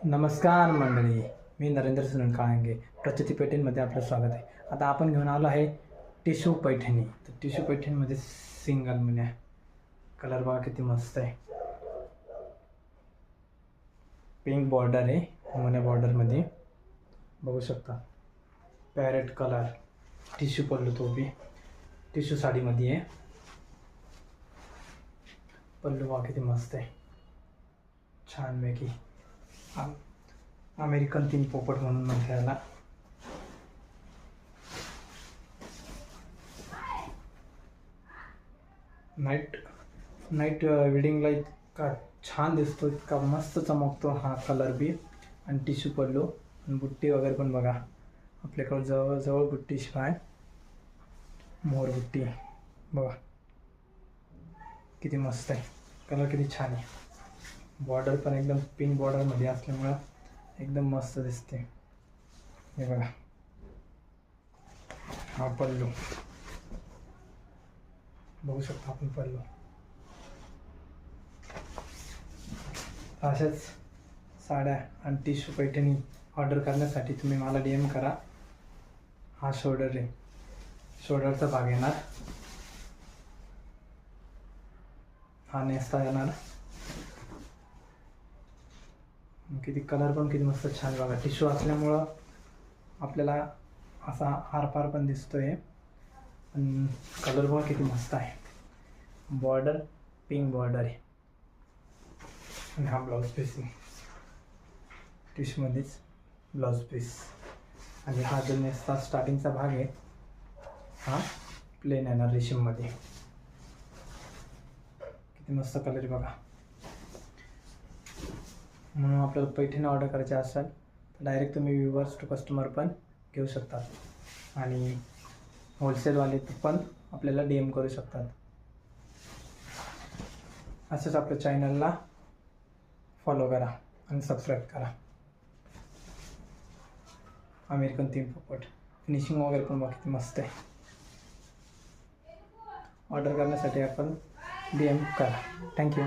नमस्कार मंडळी, मी नरेंद्र सुनील काळंगे. प्रचिती पैठणीमध्ये आपलं स्वागत आहे. आता आपण घेऊन आलो आहे टिश्यू पैठणी. तर टिश्यू पैठणीमध्ये सिंगल मुन्या कलर बघा किती मस्त आहे. पिंक बॉर्डर आहे मुन्या बॉर्डरमध्ये, बघू शकता. पॅरेट कलर टिश्यू पल्लू, तो बी टिश्यू साडीमध्ये आहे. पल्लू बघा किती मस्त आहे, छानपैकी. अमेरिकन तीन पोपट म्हणून म्हणते याला. नाईट वेडिंगला इतका छान दिसतो, इतका मस्त चमकतो हा कलर बी. आणि टिश्यू पल्लू आणि बुट्टी वगैरे पण बघा आपल्याकडं जवळजवळ बुट्टी शिवाय मोर बुट्टी बघा किती मस्त आहे. कलर किती छान आहे. बॉर्डर पण एकदम पिंक बॉर्डरमध्ये असल्यामुळं एकदम मस्त दिसते. हे बघा, हा पल्लू बघू शकता आपण. पल्लू अशाच साड्या आणि टिश्यू पैठणी ऑर्डर करण्यासाठी तुम्ही मला DM करा. हा शोल्डर आहे, शोल्डरचा भाग येणार. हा नेसता येणार. किती कलर पण किती मस्त छान बघा. टिश्यू असल्यामुळं आपल्याला असा आरपार पण दिसतोय. आणि कलर बघा किती मस्त आहे. बॉर्डर पिंक बॉर्डर आहे. आणि हा ब्लाऊज पीस आहे, टिश्यूमध्येच ब्लाऊज पीस. आणि हा जो नेसता स्टार्टिंगचा भाग आहे हा प्लेन येणार रेशीममध्ये. किती मस्त कलर आहे बघा. म्हणून आपल्याला पैठणी ऑर्डर करायचे असेल तर डायरेक्ट तुम्ही व्ह्युअर्स टू कस्टमर पण घेऊ शकतात. आणि होलसेलवाले पण आपल्याला DM करू शकतात. असंच आपल्या चॅनलला फॉलो करा आणि सबस्क्राईब करा. अमेरिकन तीन पोपट फिनिशिंग वगैरे पण बघा किती मस्त आहे. ऑर्डर करण्यासाठी आपण DM करा. थँक्यू.